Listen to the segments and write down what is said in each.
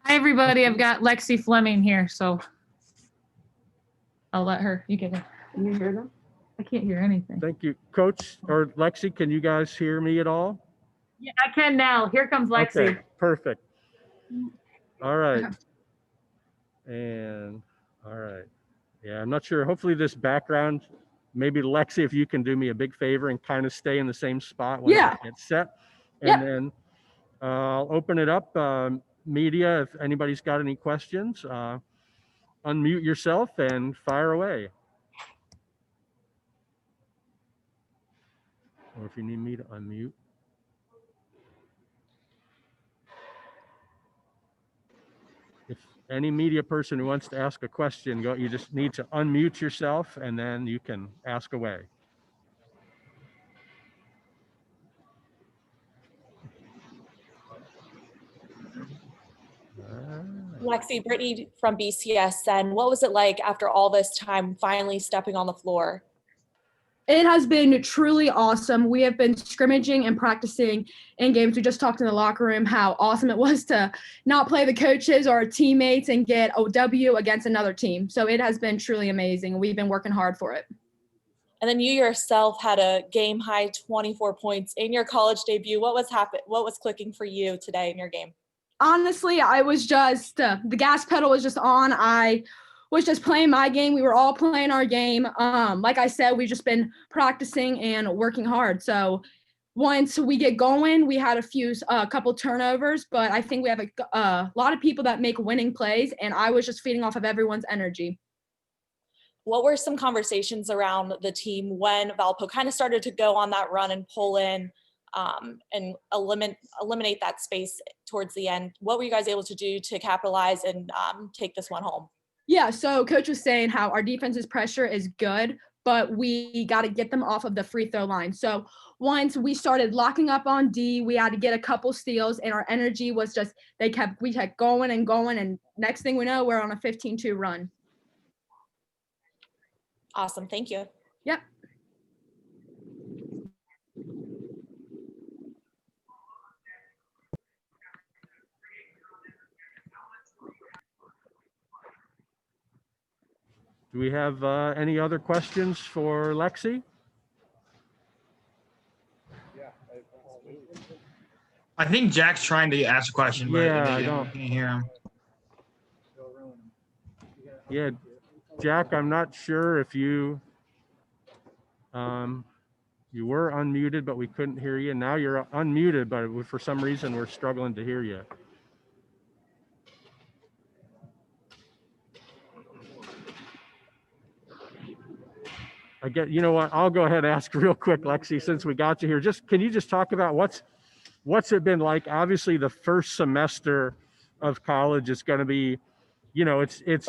Hi, everybody. I've got Lexi Fleming here, so I'll let her. You get it. Can you hear them? I can't hear anything. Thank you. Coach or Lexi, can you guys hear me at all? Yeah, I can now. Here comes Lexi. Okay, perfect. All right. And all right. Yeah, I'm not sure. Hopefully this background, maybe Lexi, if you can do me a big favor and kind of stay in the same spot when it gets set. And then I'll open it up. Media, if anybody's got any questions, unmute yourself and fire away. Or if you need me to unmute. If any media person who wants to ask a question, you just need to unmute yourself and then you can ask away. Lexi, Brittany from BGSU, what was it like after all this time finally stepping on the floor? It has been truly awesome. We have been scrimmaging and practicing in games. We just talked in the locker room how awesome it was to not play the coaches or our teammates and get a W against another team. So it has been truly amazing. We've been working hard for it. And then you yourself had a game high 24 points in your college debut. What was clicking for you today in your game? Honestly, I was just the gas pedal was just on. I was just playing my game. We were all playing our game. Like I said, we've just been practicing and working hard. So once we get going, we had a couple turnovers, but I think we have a lot of people that make winning plays, and I was just feeding off of everyone's energy. What were some conversations around the team when Valpo kind of started to go on that run and pull in and eliminate that space towards the end? What were you guys able to do to capitalize and take this one home? Yeah, so Coach was saying how our defense's pressure is good, but we got to get them off of the free throw line. So once we started locking up on D, we had to get a couple steals, and our energy was just we kept going and going, and next thing we know, we're on a 15-2 run. Awesome, thank you. Yep. Do we have any other questions for Lexi? I think Jack's trying to ask a question, but Yeah, I can't hear him. Yeah, Jack, I'm not sure if you you were unmuted, but we couldn't hear you. Now you're unmuted, but for some reason we're struggling to hear you. You know what? I'll go ahead and ask real quick, Lexi, since we got you here. Can you just talk about what's it been like? Obviously, the first semester of college is going to be, it's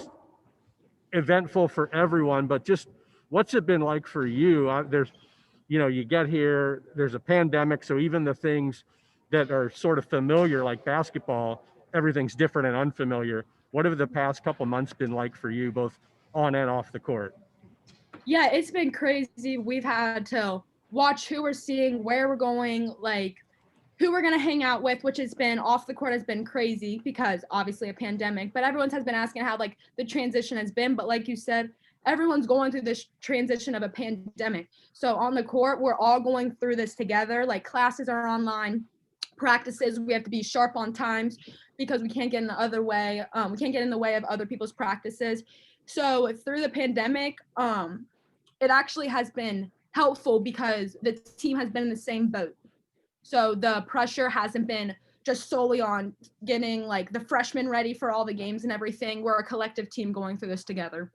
eventful for everyone, but just what's it been like for you? You get here, there's a pandemic, so even the things that are sort of familiar, like basketball, everything's different and unfamiliar. What have the past couple months been like for you, both on and off the court? Yeah, it's been crazy. We've had to watch who we're seeing, where we're going, like who we're going to hang out with, which has been off the court has been crazy because obviously a pandemic, but everyone's has been asking how like the transition has been. But like you said, everyone's going through this transition of a pandemic. So on the court, we're all going through this together. Like classes are online, practices, we have to be sharp on times because we can't get in the other way. We can't get in the way of other people's practices. So through the pandemic, it actually has been helpful because the team has been in the same boat. So the pressure hasn't been just solely on getting like the freshmen ready for all the games and everything. We're a collective team going through this together.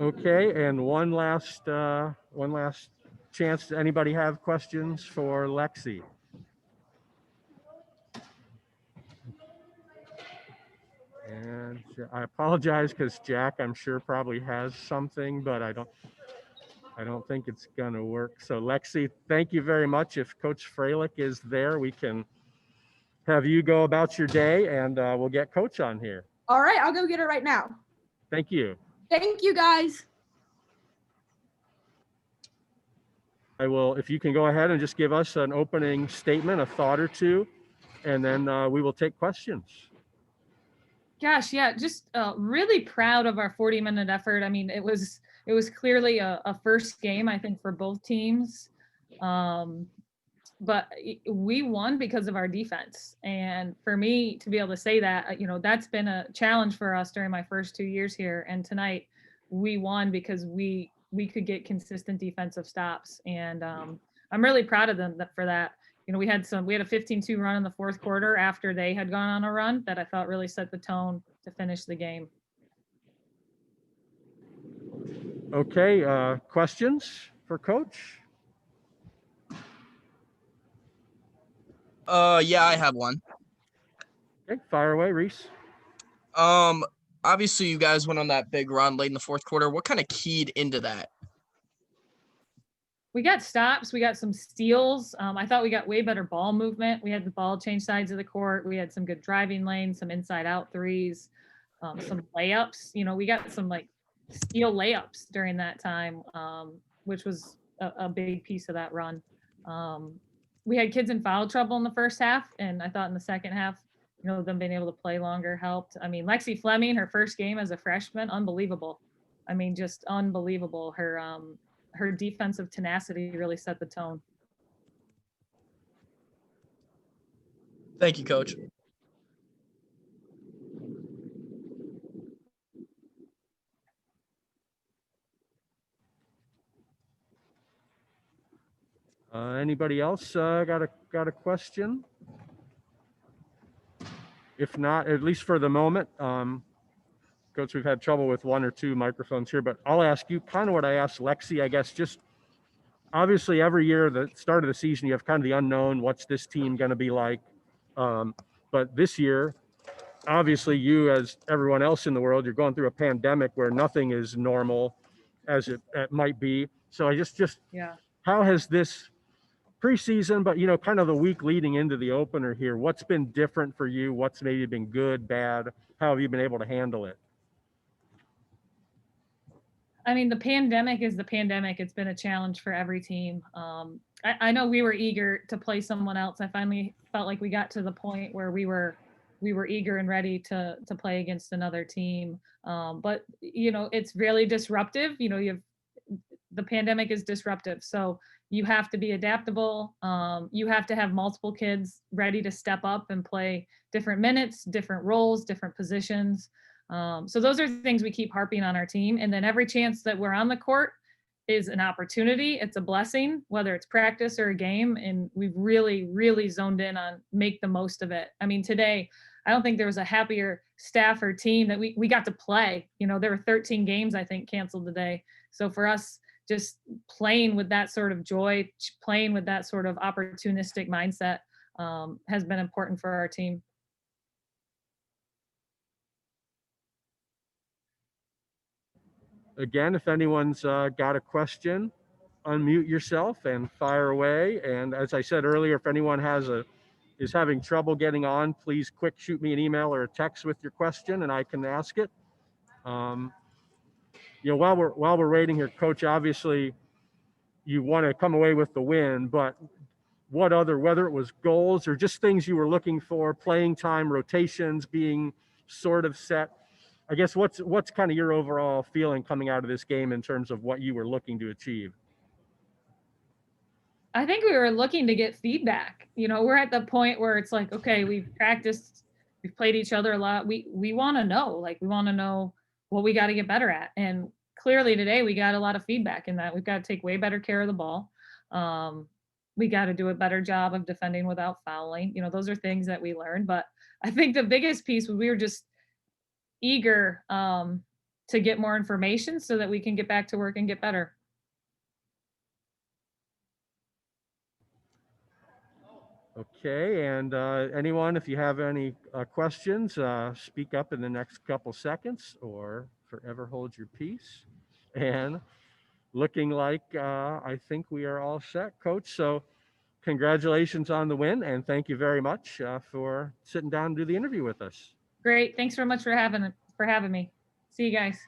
Okay, and one last chance. Does anybody have questions for Lexi? And I apologize because Jack, I'm sure, probably has something, but I don't think it's gonna work. So Lexi, thank you very much. If Coach Fralick is there, we can have you go about your day, and we'll get Coach on here. All right, I'll go get it right now. Thank you. Thank you, guys. I will, if you can go ahead and just give us an opening statement, a thought or two, and then we will take questions. Gosh, yeah, just really proud of our 40-minute effort. I mean, it was clearly a first game, I think, for both teams. But we won because of our defense. And for me to be able to say that, that's been a challenge for us during my first 2 years here. And tonight we won because we could get consistent defensive stops. And I'm really proud of them for that. We had a 15-2 run in the fourth quarter after they had gone on a run that I thought really set the tone to finish the game. Okay, questions for Coach? Yeah, I have one. Okay, fire away, Reese. Obviously you guys went on that big run late in the fourth quarter. What kind of keyed into that? We got stops. We got some steals. I thought we got way better ball movement. We had the ball change sides of the court. We had some good driving lanes, some inside out threes, some layups. We got some like steal layups during that time, which was a big piece of that run. We had kids in foul trouble in the first half, and I thought in the second half, them being able to play longer helped. I mean, Lexi Fleming, her first game as a freshman, unbelievable. I mean, just unbelievable. Her defensive tenacity really set the tone. Thank you, Coach. Anybody else got a question? If not, at least for the moment, Coach, we've had trouble with one or two microphones here, but I'll ask you kind of what I asked Lexi, I guess. Just obviously every year, the start of the season, you have kind of the unknown. What's this team going to be like? But this year, obviously you, as everyone else in the world, you're going through a pandemic where nothing is normal as it might be. So I just Yeah. How has this preseason, but kind of the week leading into the opener here, what's been different for you? What's maybe been good, bad? How have you been able to handle it? I mean, the pandemic is the pandemic. It's been a challenge for every team. I know we were eager to play someone else. I finally felt like we got to the point where we were eager and ready to play against another team. But it's really disruptive. The pandemic is disruptive, so you have to be adaptable. You have to have multiple kids ready to step up and play different minutes, different roles, different positions. So those are things we keep harping on our team. And then every chance that we're on the court is an opportunity. It's a blessing, whether it's practice or a game. And we've really, really zoned in on make the most of it. I mean, today, I don't think there was a happier staff or team that we got to play. There were 13 games, I think, canceled today. So for us, just playing with that sort of joy, playing with that sort of opportunistic mindset has been important for our team. Again, if anyone's got a question, unmute yourself and fire away. And as I said earlier, if anyone is having trouble getting on, please quick shoot me an email or a text with your question and I can ask it. While we're waiting here, Coach, obviously you want to come away with the win, but whether it was goals or just things you were looking for, playing time, rotations being sort of set, I guess what's kind of your overall feeling coming out of this game in terms of what you were looking to achieve? I think we were looking to get feedback. We're at the point where it's like, okay, we've practiced, we've played each other a lot. We want to know, what we got to get better at. And clearly today we got a lot of feedback in that we've got to take way better care of the ball. We got to do a better job of defending without fouling. Those are things that we learned. But I think the biggest piece was we were just eager to get more information so that we can get back to work and get better. Okay, and anyone, if you have any questions, speak up in the next couple seconds or forever hold your peace. And looking like I think we are all set, Coach. So congratulations on the win, and thank you very much for sitting down to do the interview with us. Great. Thanks very much for having me. See you guys.